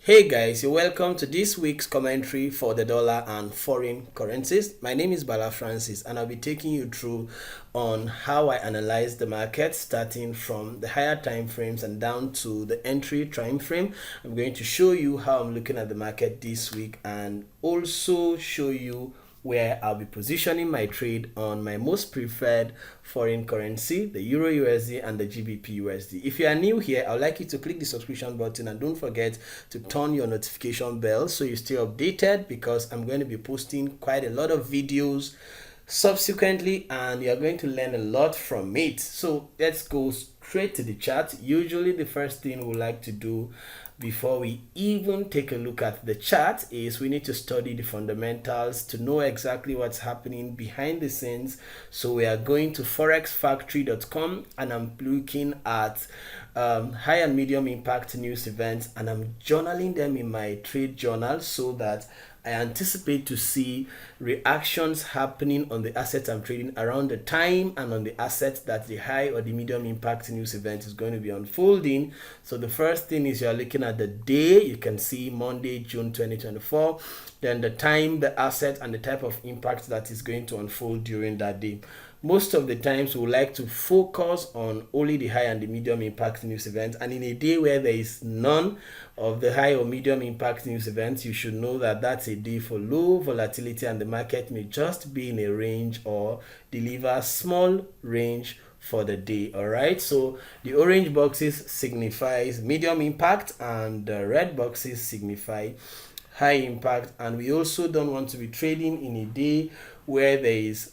Hey guys, you're welcome to this week's commentary for the dollar and foreign currencies. My name is Bala Francis and I'll be taking you through on how I analyze the market starting from the higher time frames and down to the entry time frame. I'm going to show you how I'm looking at the market this week and also show you where I'll be positioning my trade on my most preferred foreign currency, the Euro USD and the GBP USD. If you are new here, I'd like you to click the subscription button and don't forget to turn your notification bell so you stay updated because I'm going to be posting quite a lot of videos subsequently and you're going to learn a lot from it. So let's go straight to the chart. Usually the first thing we like to do before we even take a look at the chart is we need to study the fundamentals to know exactly what's happening behind the scenes. So we are going to forexfactory.com and I'm looking at high and medium impact news events and I'm journaling them in my trade journal so that I anticipate to see reactions happening on the assets I'm trading around the time and on the assets that the high or the medium impact news event is going to be unfolding. So the first thing is you're looking at the day. You can see Monday, June 2024. Then the time, the asset, and the type of impact that is going to unfold during that day. Most of the times we would like to focus on only the high and the medium impact news events, and in a day where there is none of the high or medium impact news events, you should know that that's a day for low volatility and the market may just be in a range or deliver small range for the day. All right, so the orange boxes signifies medium impact and the red boxes signify high impact. And we also don't want to be trading in a day where there is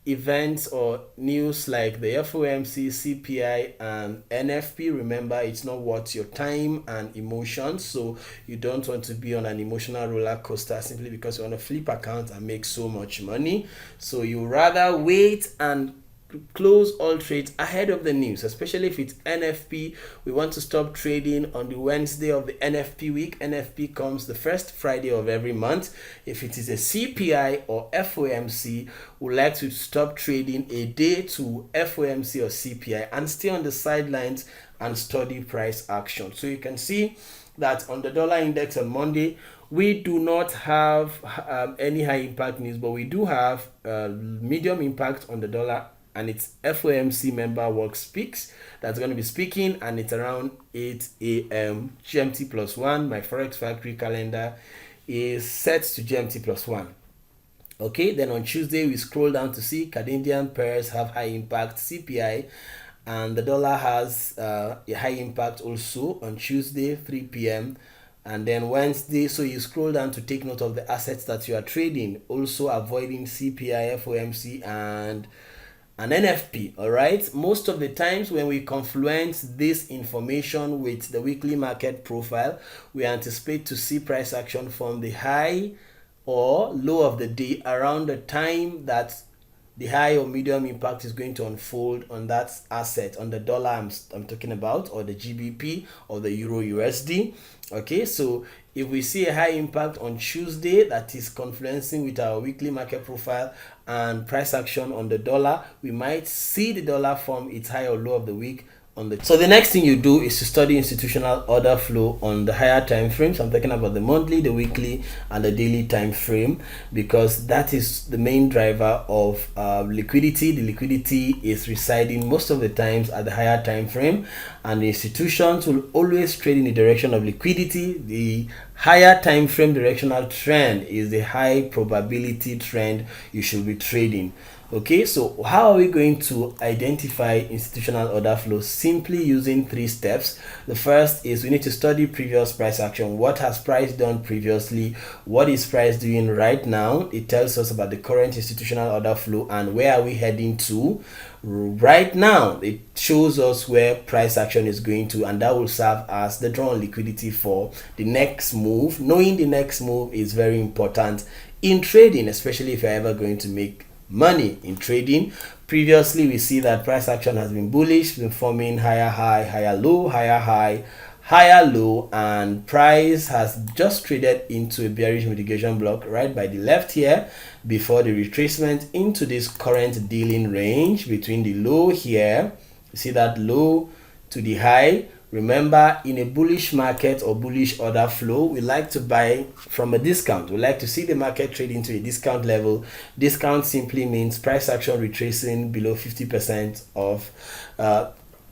events or news like the FOMC, CPI, and NFP. Remember, it's not worth your time and emotions, so you don't want to be on an emotional roller coaster simply because you want to flip account and make so much money. So you rather wait and close all trades ahead of the news, especially if it's NFP. We want to stop trading on the Wednesday of the NFP week. NFP comes the first Friday of every month. If it is a CPI or FOMC, we like to stop trading a day to FOMC or CPI and stay on the sidelines and study price action. So you can see that on the dollar index on Monday, we do not have any high impact news, but we do have medium impact on the dollar, and it's FOMC member work speaks that's going to be speaking, and it's around 8 a.m. GMT plus 1. My Forex Factory calendar is set to GMT plus 1. Okay, then on Tuesday we scroll down to see Canadian pairs have high impact CPI, and the dollar has a high impact also on Tuesday 3 p.m. and then Wednesday. So you scroll down to take note of the assets that you are trading, also avoiding CPI, FOMC, and an NFP. All right, most of the times when we confluence this information with the weekly market profile, we anticipate to see price action from the high or low of the day around the time that the high or medium impact is going to unfold on that asset, on the dollar I'm talking about, or the GBP or the Euro USD. Okay, so if we see a high impact on Tuesday that is confluencing with our weekly market profile and price action on the dollar, we might see the dollar form its high or low of the week. So the next thing you do is to study institutional order flow on the higher time frames. I'm talking about the monthly, the weekly, and the daily time frame, because that is the main driver of liquidity. The liquidity is residing most of the times at the higher time frame, and the institutions will always trade in the direction of liquidity. The higher time frame directional trend is the high probability trend you should be trading. Okay, so how are we going to identify institutional order flow? Simply using 3 steps. The first is we need to study previous price action. What has price done previously? What is price doing right now? It tells us about the current institutional order flow and where are we heading to right now. It shows us where price action is going to, and that will serve as the drawn liquidity for the next move. Knowing the next move is very important in trading, especially if you're ever going to make money in trading. Previously we see that price action has been bullish, been forming higher high, higher low, higher high, higher low, and price has just traded into a bearish mitigation block right by the left here before the retracement into this current dealing range between the low here, you see that low, to the high, Remember, in a bullish market or bullish order flow, we like to buy from a discount. We like to see the market trade into a discount level. Discount simply means price action retracing below 50% of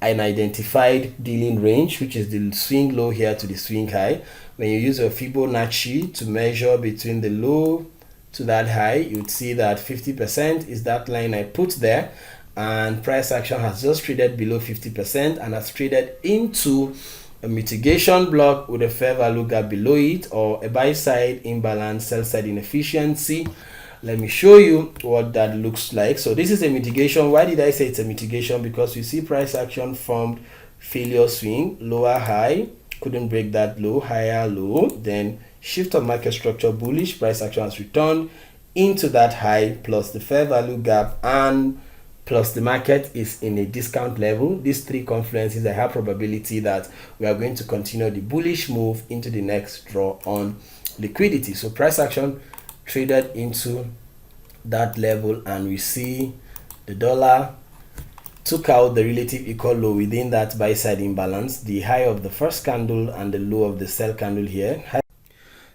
an identified dealing range, which is the swing low here to the swing high. When you use a Fibonacci to measure between the low to that high, you'd see that 50% is that line I put there, and price action has just traded below 50% and has traded into a mitigation block with a fair value gap below it, or a buy side imbalance, sell side inefficiency. Let me show you what that looks like. So this is a mitigation. Why did I say it's a mitigation? Because you see price action formed failure swing, lower high, couldn't break that low, higher low, then shift of market structure bullish, price action has returned into that high plus the fair value gap, and plus the market is in a discount level. These three confluences, I have probability that we are going to continue the bullish move into the next draw on liquidity. So price action traded into that level, and we see the dollar took out the relative equal low within that buy side imbalance, the high of the first candle and the low of the sell candle here.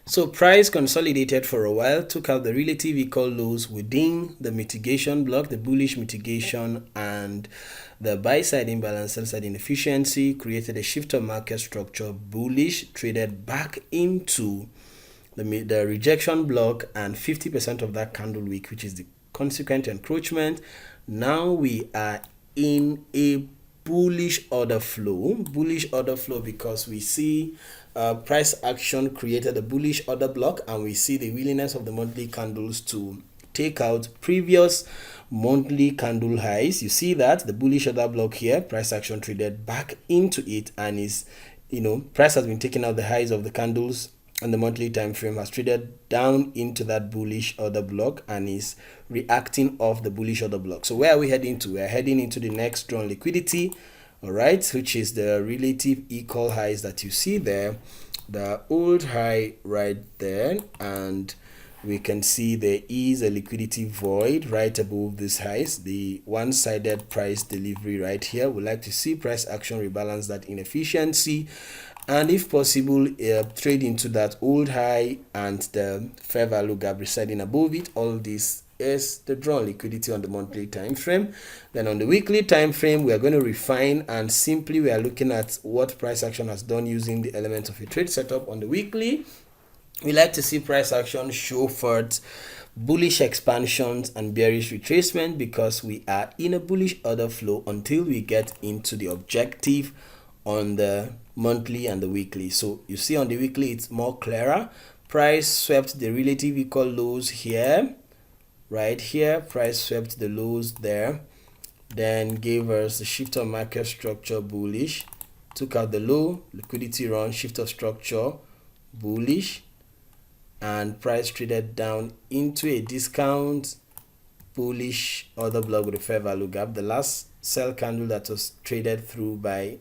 So price consolidated for a while, took out the relative equal lows within the mitigation block, the bullish mitigation, and the buy side imbalance, sell side inefficiency, created a shift of market structure bullish, traded back into the rejection block and 50% of that candle wick, which is the consequent encroachment. Now we are in a bullish order flow because we see price action created a bullish order block, and we see the willingness of the monthly candles to take out previous monthly candle highs. You see that the bullish order block here, price action traded back into it, and is, price has been taking out the highs of the candles, and the monthly time frame has traded down into that bullish order block and is reacting off the bullish order block. So where are we heading to? We are heading into the next drawn liquidity, all right, which is the relative equal highs that you see there, the old high right there, and we can see there is a liquidity void right above these highs, the one-sided price delivery right here. We like to see price action rebalance that inefficiency, and if possible trade into that old high and the fair value gap residing above it. All this is the drawn liquidity on the monthly time frame. Then on the weekly time frame, we are going to refine, and simply we are looking at what price action has done using the elements of a trade setup. On the weekly, we like to see price action show forth bullish expansions and bearish retracement, because we are in a bullish order flow until we get into the objective on the monthly and the weekly. So you see on the weekly it's more clearer. Price swept the relative equal lows here, right here. Price swept the lows there, then gave us a shift of market structure bullish, took out the low, liquidity run, shift of structure bullish, and price traded down into a discount bullish order block with a fair value gap. The last sell candle that was traded through by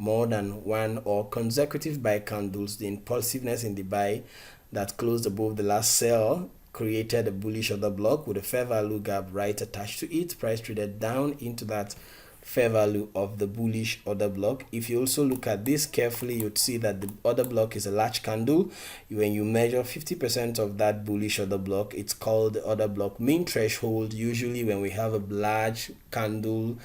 more than one or consecutive buy candles, the impulsiveness in the buy that closed above the last sell created a bullish order block with a fair value gap right attached to it. Price traded down into that fair value of the bullish order block. If you also look at this carefully, you'd see that the order block is a large candle. When you measure 50% of that bullish order block, it's called the order block mean threshold. Usually when we have a large candle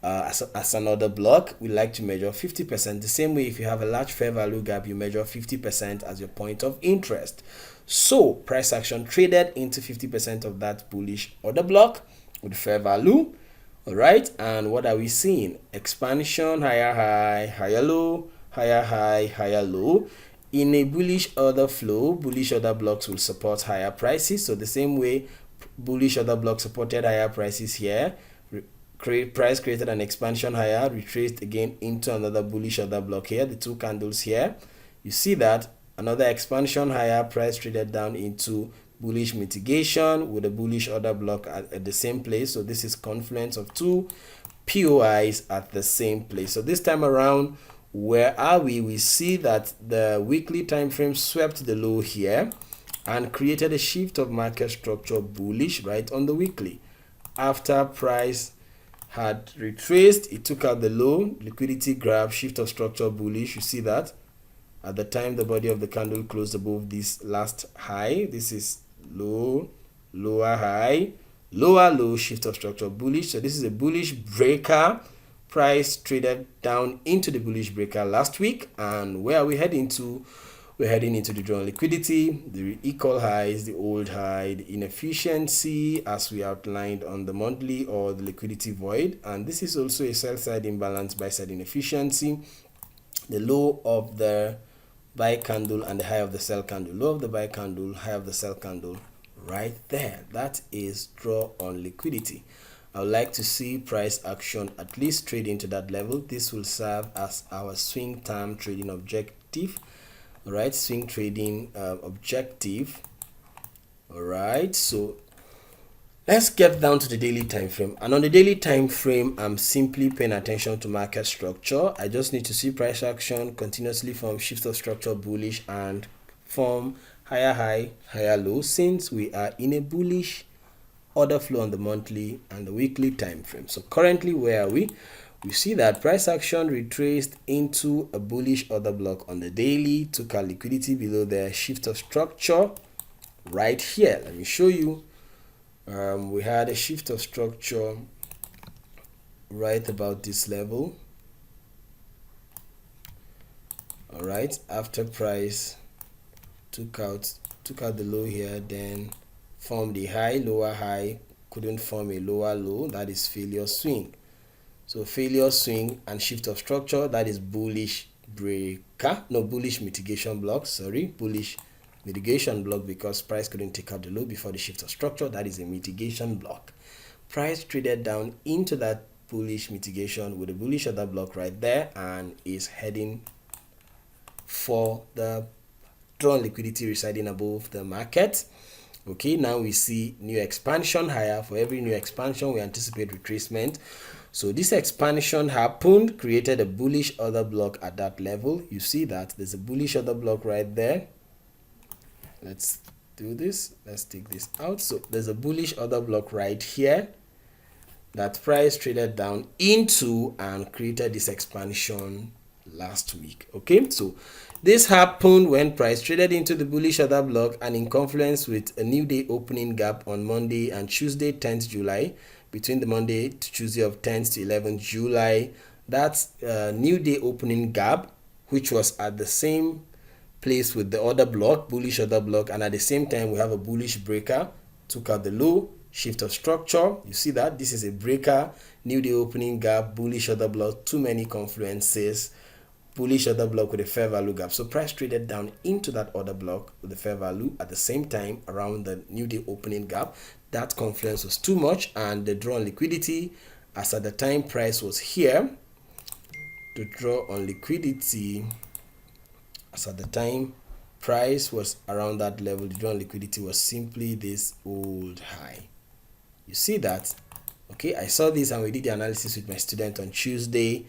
as an order block, we like to measure 50%. The same way, if you have a large fair value gap, you measure 50% as your point of interest. So price action traded into 50% of that bullish order block with fair value. All right, and what are we seeing? Expansion, higher high, higher low, higher high, higher low. In a bullish order flow, bullish order blocks will support higher prices. So the same way bullish order block supported higher prices here, price created an expansion higher, retraced again into another bullish order block here, the two candles here. You see that another expansion higher, price traded down into bullish mitigation with a bullish order block at the same place. So this is confluence of two POIs at the same place. So this time around, where are we? We see that the weekly time frame swept the low here and created a shift of market structure bullish right on the weekly, after price had retraced. It took out the low, liquidity grab, shift of structure bullish. You see that at the time the body of the candle closed above this last high. This is low, lower high, lower low, shift of structure bullish. So this is a bullish breaker. Price traded down into the bullish breaker last week. And where are we heading to? We're heading into the drawn liquidity, the equal highs, the old high, the inefficiency as we outlined on the monthly, or the liquidity void. And this is also a sell side imbalance, buy side inefficiency, the low of the buy candle and the high of the sell candle, low of the buy candle, high of the sell candle, right there. That is draw on liquidity. I would like to see price action at least trade into that level. This will serve as our swing term trading objective. All right, swing trading objective. All right, so let's get down to the daily time frame. And on the daily time frame, I'm simply paying attention to market structure. I just need to see price action continuously form shift of structure bullish and form higher high, higher low, since we are in a bullish order flow on the monthly and the weekly time frame. So currently, where are we? We see that price action retraced into a bullish order block on the daily, took our liquidity below the shift of structure right here. Let me show you. We had a shift of structure right about this level. All right, after price took out the low here, then formed a high, lower high, couldn't form a lower low. That is failure swing. So failure swing and shift of structure, that is bullish breaker, no, bullish mitigation block, sorry, bullish mitigation block, because price couldn't take out the low before the shift of structure. That is a mitigation block. Price traded down into that bullish mitigation with a bullish order block right there and is heading for the drawn liquidity residing above the market. Okay, now we see new expansion higher. For every new expansion, we anticipate retracement. So this expansion happened, created a bullish order block at that level. You see that there's a bullish order block right there. Let's do this. Let's take this out. So there's a bullish order block right here that price traded down into and created this expansion last week. Okay, so this happened when price traded into the bullish order block and in confluence with a new day opening gap on Monday and Tuesday, 10th July. Between the Monday to Tuesday of 10th to 11th July, that's a new day opening gap, which was at the same place with the order block, bullish order block, and at the same time we have a bullish breaker, took out the low, shift of structure. You see that this is a breaker, new day opening gap, bullish order block, too many confluences, bullish order block with a fair value gap. So price traded down into that order block with the fair value at the same time around the new day opening gap. That confluence was too much, and the draw on liquidity, as at the time price was here, the draw on liquidity, as at the time price was around that level, the draw on liquidity was simply this old high. You see that? Okay, I saw this and we did the analysis with my student on Tuesday.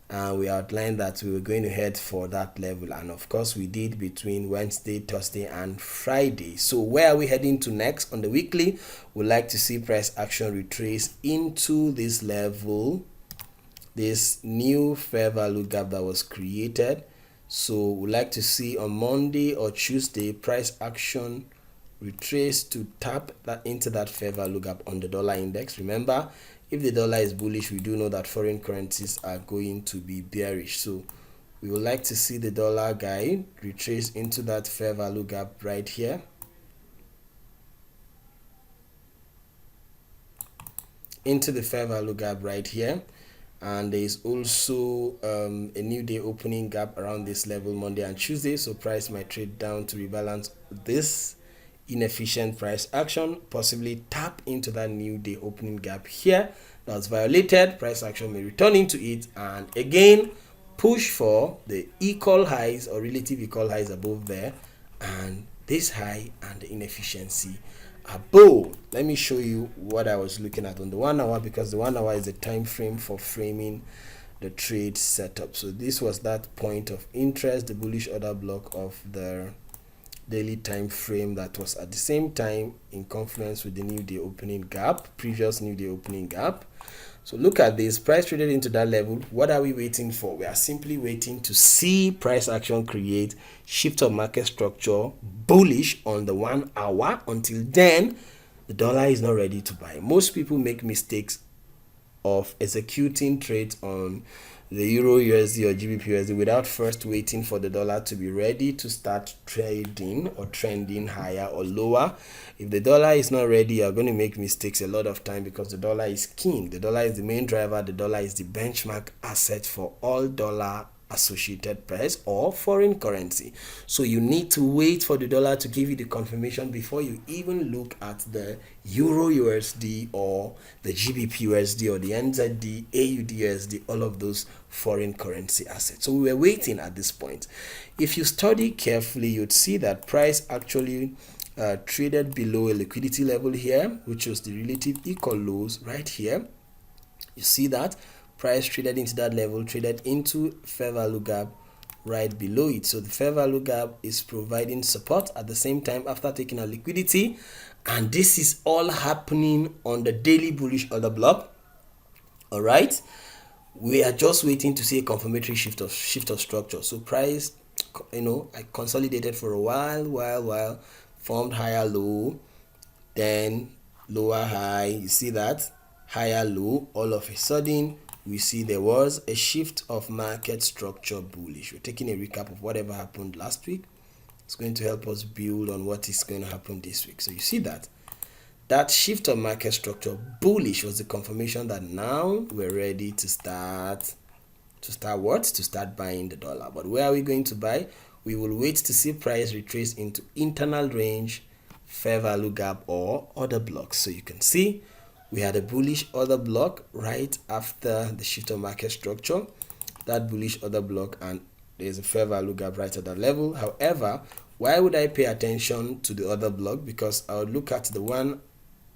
We outlined that we were going to head for that level, and of course we did between Wednesday, Thursday and Friday. So where are we heading to next? On the weekly, we'd like to see price action retrace into this level, this new fair value gap that was created. So we'd like to see on Monday or Tuesday price action retrace to tap that into that fair value gap on the dollar index. Remember, if the dollar is bullish, we do know that foreign currencies are going to be bearish. So we would like to see the dollar guide retrace into that fair value gap right here. Into the fair value gap right here. And there is also a new day opening gap around this level Monday and Tuesday. So price might trade down to rebalance this inefficient price action, possibly tap into that new day opening gap here that's violated. Price action may return into it and again push for the equal highs or relative equal highs above there, and this high and the inefficiency above. Let me show you what I was looking at on the 1 hour, because the 1 hour is the time frame for framing the trade setup. So this was that point of interest, the bullish order block of the daily time frame that was at the same time in confluence with the new day opening gap, previous new day opening gap. So look at this, price traded into that level. What are we waiting for? We are simply waiting to see price action create shift of market structure bullish on the 1 hour. Until then, the dollar is not ready to buy. Most people make mistakes of executing trades on the Euro USD or GBP USD without first waiting for the dollar to be ready to start trading or trending higher or lower. If the dollar is not ready, you're going to make mistakes a lot of time, because the dollar is king. The dollar is the main driver. The dollar is the benchmark asset for all dollar associated pairs or foreign currency. So you need to wait for the dollar to give you the confirmation before you even look at the Euro USD or the GBP USD or the NZD, AUD USD, all of those foreign currency assets. So we were waiting at this point. If you study carefully, you'd see that price actually traded below a liquidity level here, which was the relative equal lows right here. You see that price traded into that level, traded into fair value gap right below it. So the fair value gap is providing support at the same time after taking a liquidity, and this is all happening on the daily bullish order block. All right, we are just waiting to see a confirmatory shift of structure. So price, I consolidated for a while, formed higher low, then lower high. You see that higher low. All of a sudden, we see there was a shift of market structure bullish. We're taking a recap of whatever happened last week. It's going to help us build on what is going to happen this week. So you see that shift of market structure bullish was the confirmation that now we're ready to start what? To start buying the dollar. But where are we going to buy? We will wait to see price retrace into internal range, fair value gap, or order blocks. So you can see we had a bullish order block right after the shift of market structure, that bullish order block, and there's a fair value gap right at that level. However, why would I pay attention to the other block? Because I would look at the one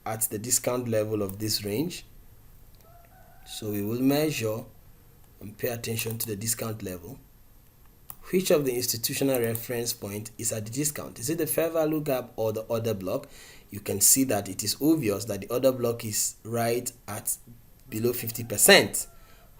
at the discount level of this range. So we will measure and pay attention to the discount level. Which of the institutional reference point is at the discount? Is it the fair value gap or the order block? You can see that it is obvious that the order block is right at below 50%,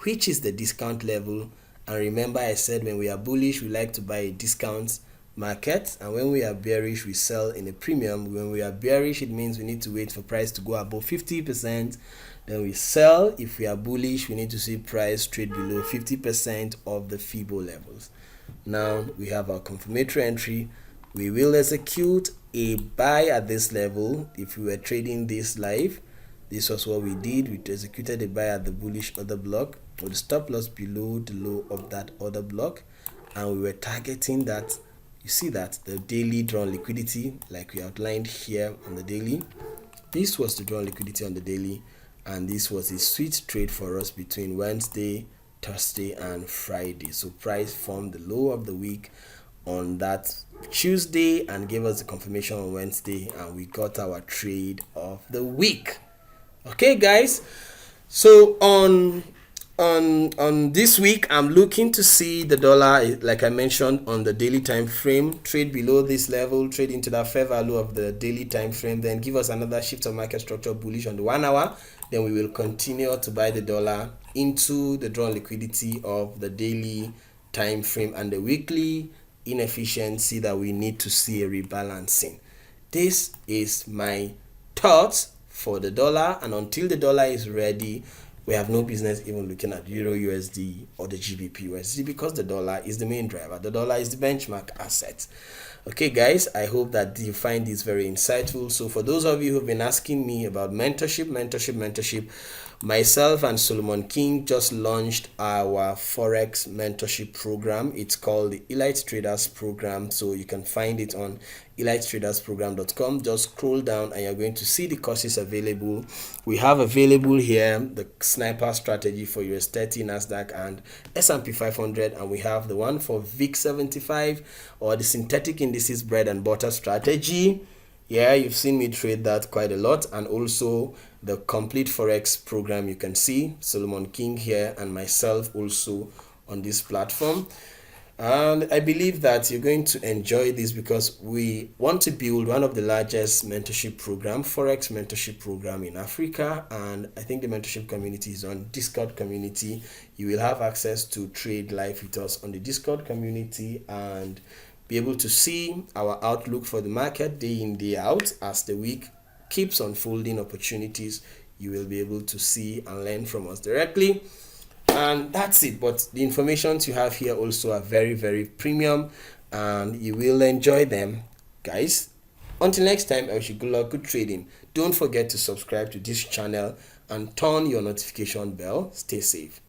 which is the discount level. And remember, I said when we are bullish, we like to buy a discount market, and when we are bearish, we sell in a premium. When we are bearish, it means we need to wait for price to go above 50%, then we sell. If we are bullish, we need to see price trade below 50% of the FIBO levels. Now we have our confirmatory entry. We will execute a buy at this level. If we were trading this live, this was what we did. We executed a buy at the bullish order block with the stop loss below the low of that order block, and we were targeting that. You see that the daily drawn liquidity, like we outlined here on the daily, this was the drawn liquidity on the daily, and this was a sweet trade for us between Wednesday, Thursday, and Friday. So price formed the low of the week on that Tuesday and gave us the confirmation on Wednesday, and we got our trade of the week. Okay, guys, so on this week, I'm looking to see the dollar, like I mentioned, on the daily time frame, trade below this level, trade into that fair value of the daily time frame, then give us another shift of market structure bullish on the 1 hour. Then we will continue to buy the dollar into the drawn liquidity of the daily time frame and the weekly inefficiency that we need to see a rebalancing. This is my thoughts for the dollar, and until the dollar is ready, we have no business even looking at Euro USD or the GBP USD, because the dollar is the main driver. The dollar is the benchmark asset. Okay, guys, I hope that you find this very insightful. So for those of you who've been asking me about mentorship, myself and Solomon King just launched our Forex mentorship program. It's called the Elite Traders Program. So you can find it on elitetradersprogram.com. Just scroll down and you're going to see the courses available. We have available here the sniper strategy for US 30, NASDAQ, and S&P 500, and we have the one for VIX 75 or the synthetic indices bread and butter strategy. Yeah, you've seen me trade that quite a lot. And also the complete Forex program. You can see Solomon King here and myself also on this platform. And I believe that you're going to enjoy this because we want to build one of the largest mentorship program, Forex mentorship program in Africa. And I think the mentorship community is on Discord community. You will have access to trade live with us on the Discord community and be able to see our outlook for the market day in, day out. As the week keeps unfolding opportunities, you will be able to see and learn from us directly. And that's it. But the informations you have here also are very, very premium and you will enjoy them, guys. Until next time, I wish you good luck, good trading. Don't forget to subscribe to this channel and turn your notification bell. Stay safe.